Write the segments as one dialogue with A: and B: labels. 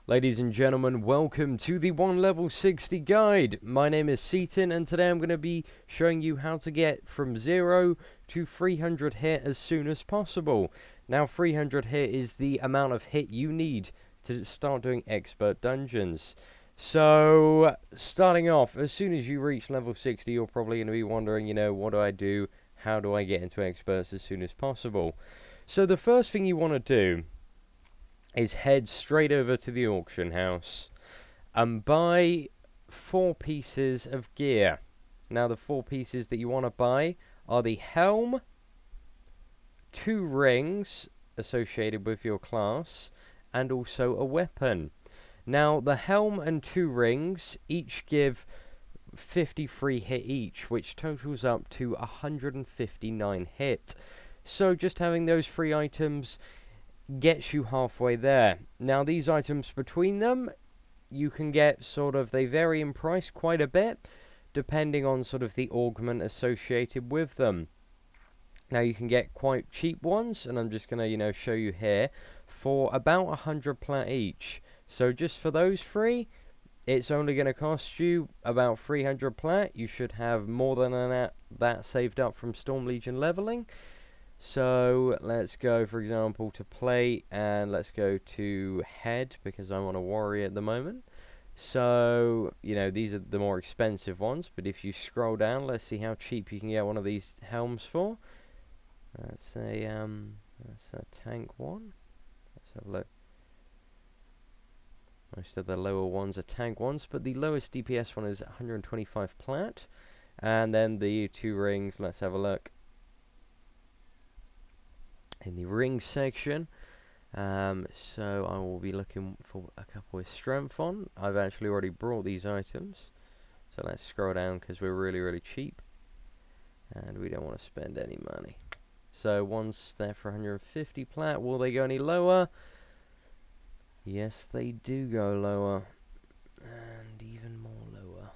A: Ladies and gentlemen, welcome to the One Level 60 guide. My name is Seatin and today I'm going to be showing you how to get from 0 to 300 hit as soon as possible. Now 300 hit is the amount of hit you need to start doing expert dungeons. So starting off, as soon as you reach level 60 you're probably going to be wondering, what do I do? How do I get into experts as soon as possible? So the first thing you want to do is head straight over to the auction house and buy 4 pieces of gear. Now the 4 pieces that you want to buy are the helm, 2 rings associated with your class, and also a weapon. Now the helm and 2 rings each give 53 hit each, which totals up to 159 hit. So just having those 3 items gets you halfway there. Now these items between them, you can get they vary in price quite a bit depending on the augment associated with them. Now you can get quite cheap ones, and I'm just going to show you here, for about 100 plat each. So just for those 3, it's only going to cost you about 300 plat. You should have more than that saved up from Storm Legion leveling. So let's go, for example, to plate, and let's go to head because I'm on a warrior at the moment. So these are the more expensive ones, but if you scroll down, let's see how cheap you can get one of these helms for. That's a tank one. Let's have a look. Most of the lower ones are tank ones, but the lowest DPS one is 125 plat. And then the 2 rings, let's have a look. In the ring section, so I will be looking for a couple with strength on. I've actually already brought these items, so let's scroll down because we're really cheap and we don't want to spend any money. So one's there for 150 plat. Will they go any lower? Yes, they do go lower, and even more lower.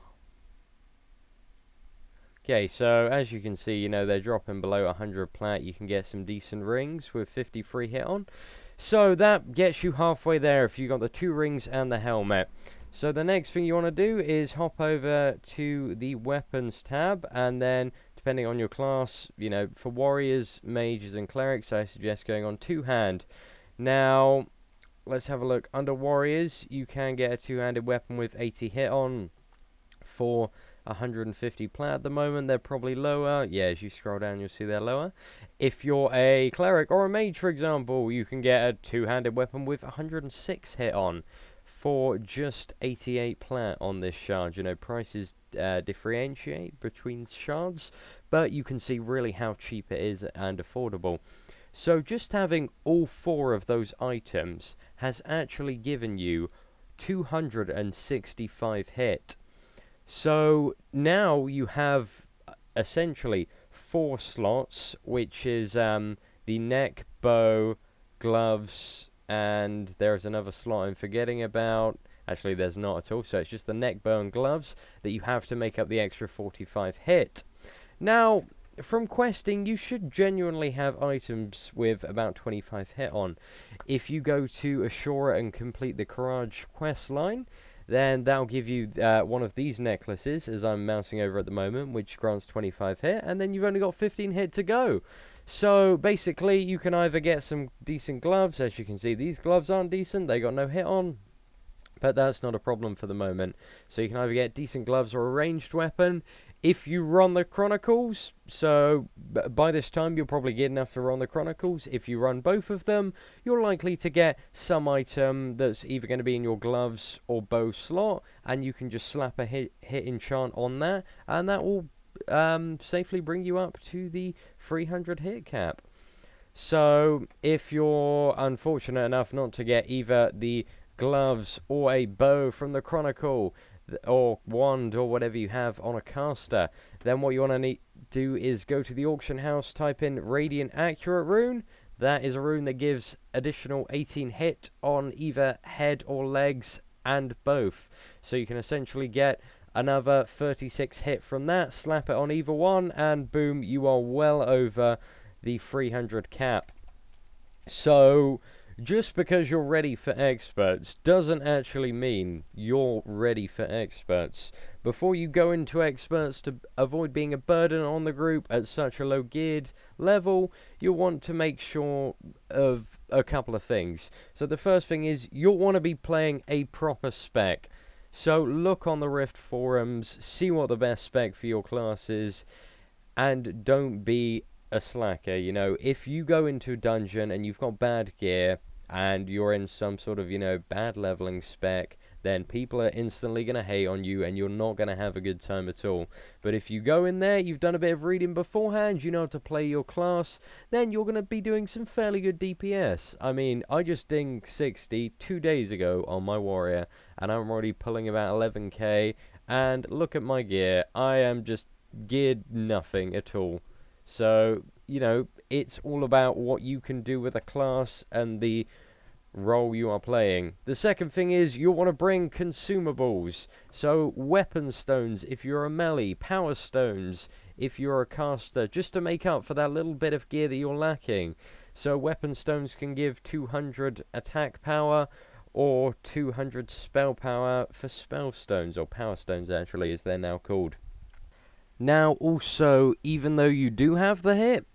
A: Okay, so as you can see, they're dropping below 100 plat. You can get some decent rings with 53 hit on. So that gets you halfway there if you got the 2 rings and the helmet. So the next thing you want to do is hop over to the weapons tab, and then depending on your class, for warriors, mages and clerics, I suggest going on 2-hand. Now let's have a look. Under warriors, you can get a 2-handed weapon with 80 hit on for 150 plat at the moment. They're probably lower. Yeah, as you scroll down you'll see they're lower. If you're a cleric or a mage, for example, you can get a 2-handed weapon with 106 hit on for just 88 plat on this shard. Prices differentiate between shards, but you can see really how cheap it is and affordable. So just having all 4 of those items has actually given you 265 hit. So now you have essentially 4 slots, which is the neck, bow, gloves, and there's another slot I'm forgetting about. Actually, there's not at all, so it's just the neck, bow, and gloves that you have to make up the extra 45 hit. Now, from questing, you should genuinely have items with about 25 hit on. If you go to Ashura and complete the Courage quest line, then that'll give you one of these necklaces, as I'm mousing over at the moment, which grants 25 hit, and then you've only got 15 hit to go. So basically, you can either get some decent gloves. As you can see, these gloves aren't decent, they got no hit on, but that's not a problem for the moment. So you can either get decent gloves or a ranged weapon. If you run the Chronicles, so by this time you'll probably get enough to run the Chronicles. If you run both of them, you're likely to get some item that's either going to be in your gloves or bow slot, and you can just slap a hit enchant on that, and that will safely bring you up to the 300 hit cap. So if you're unfortunate enough not to get either the gloves or a bow from the Chronicle, or wand, or whatever you have on a caster, then what you want to do is go to the auction house, type in Radiant Accurate rune. That is a rune that gives additional 18 hit on either head or legs, and both. So you can essentially get another 36 hit from that, slap it on either one, and boom, you are well over the 300 cap. So Just because you're ready for experts doesn't actually mean you're ready for experts. Before you go into experts, to avoid being a burden on the group at such a low geared level, you'll want to make sure of a couple of things. So the first thing is you'll want to be playing a proper spec. So look on the Rift forums, see what the best spec for your class is, and don't be a slacker. You know, if you go into a dungeon and you've got bad gear and you're in some sort of, bad leveling spec, then people are instantly going to hate on you and you're not going to have a good time at all. But if you go in there, you've done a bit of reading beforehand, you know how to play your class, then you're going to be doing some fairly good DPS. I mean, I just dinged 60 2 days ago on my warrior, and I'm already pulling about 11k, and look at my gear. I am just geared nothing at all. So, it's all about what you can do with a class and the role you are playing. The second thing is you'll want to bring consumables. So, weapon stones if you're a melee, power stones if you're a caster, just to make up for that little bit of gear that you're lacking. So, weapon stones can give 200 attack power or 200 spell power for spell stones, or power stones actually, as they're now called. Now, also, even though you do have the hit,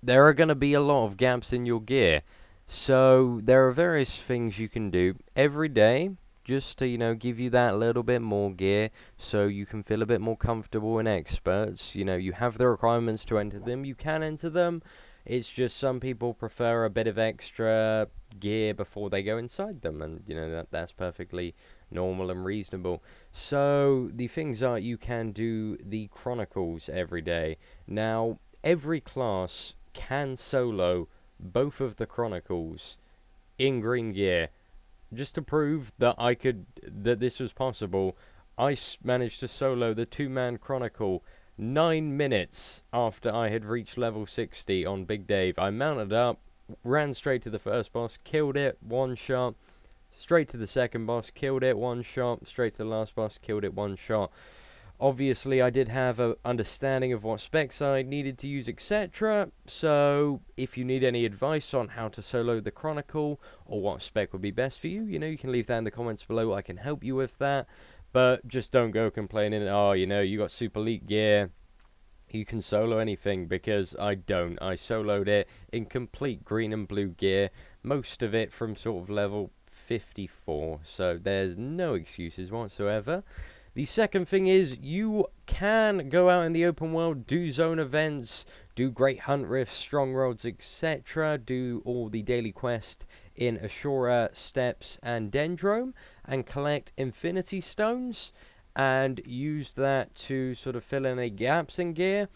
A: there are going to be a lot of gaps in your gear. So, there are various things you can do every day just to, give you that little bit more gear so you can feel a bit more comfortable in experts. You have the requirements to enter them, you can enter them. It's just some people prefer a bit of extra gear before they go inside them, and that's perfectly normal and reasonable. So the things are, you can do the Chronicles every day. Now, every class can solo both of the Chronicles in green gear. Just to prove that this was possible, I managed to solo the two-man Chronicle 9 minutes after I had reached level 60 on Big Dave. I mounted up, ran straight to the first boss, killed it, one shot, straight to the second boss, killed it, one shot, straight to the last boss, killed it, one shot. Obviously, I did have an understanding of what specs I needed to use, etc. So, if you need any advice on how to solo the Chronicle, or what spec would be best for you, you can leave that in the comments below. I can help you with that. But just don't go complaining, oh, you got super elite gear, you can solo anything, because I don't. I soloed it in complete green and blue gear, most of it from sort of level 54, so there's no excuses whatsoever. The second thing is you can go out in the open world, do zone events, do great hunt rifts, strong roads, etc. Do all the daily quest in Ashura, Steppes, and Dendrome, and collect Infinity Stones, and use that to sort of fill in any gaps in gear.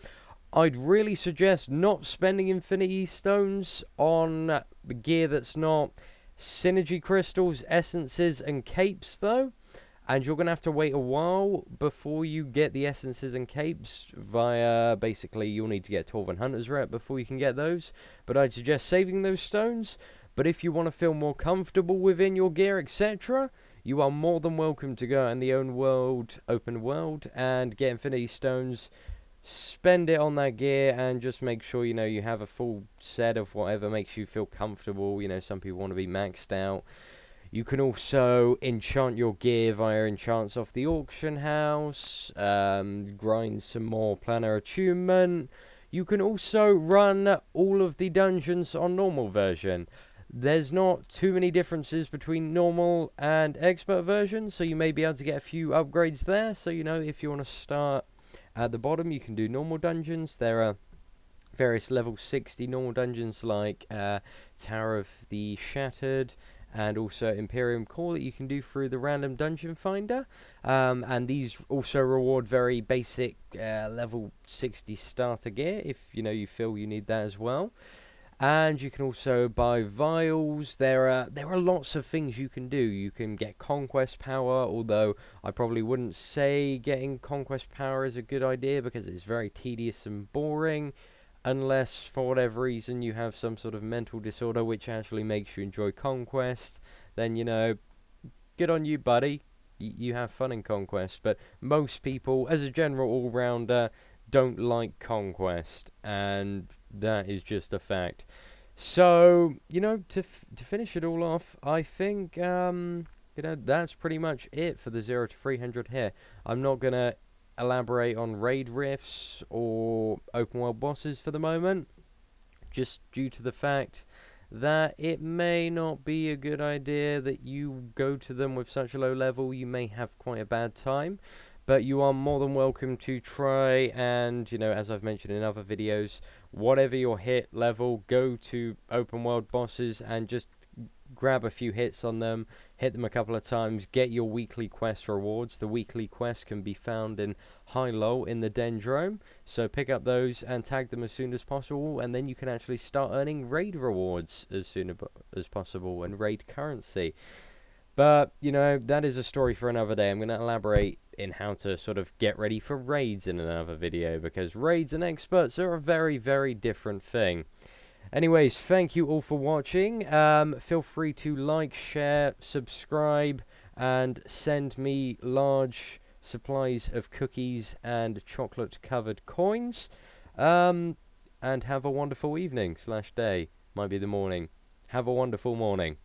A: I'd really suggest not spending Infinity Stones on gear that's not Synergy Crystals, Essences, and Capes, though. And you're going to have to wait a while before you get the Essences and Capes via, basically, you'll need to get 12 and Hunter's Rep before you can get those. But I'd suggest saving those stones. But if you want to feel more comfortable within your gear, etc., you are more than welcome to go out in the open world, and get Infinity Stones. Spend it on that gear, and just make sure, you have a full set of whatever makes you feel comfortable. Some people want to be maxed out. You can also enchant your gear via enchants off the auction house, grind some more planner attunement. You can also run all of the dungeons on normal version. There's not too many differences between normal and expert version, so you may be able to get a few upgrades there. So, if you want to start at the bottom, you can do normal dungeons. There are various level 60 normal dungeons like Tower of the Shattered, and also Imperium Core that you can do through the random dungeon finder, and these also reward very basic level 60 starter gear if you feel you need that as well. And you can also buy vials. There are lots of things you can do. You can get conquest power, although I probably wouldn't say getting conquest power is a good idea because it's very tedious and boring, unless for whatever reason you have some sort of mental disorder which actually makes you enjoy conquest. Then good on you, buddy. You have fun in conquest. But most people, as a general all-rounder, don't like conquest, and that is just a fact. So, to finish it all off, I think, that's pretty much it for the 0 to 300 here. I'm not going to elaborate on raid rifts or open world bosses for the moment, just due to the fact that it may not be a good idea that you go to them with such a low level. You may have quite a bad time, but you are more than welcome to try and, as I've mentioned in other videos, whatever your hit level, go to open world bosses and just grab a few hits on them, hit them a couple of times, get your weekly quest rewards. The weekly quests can be found in high-low in the Dendrome, so pick up those and tag them as soon as possible, and then you can actually start earning raid rewards as soon as possible and raid currency. But, that is a story for another day. I'm going to elaborate in how to sort of get ready for raids in another video, because raids and experts are a very, very different thing. Anyways, thank you all for watching. Feel free to like, share, subscribe, and send me large supplies of cookies and chocolate-covered coins. And have a wonderful evening / day. Might be the morning. Have a wonderful morning.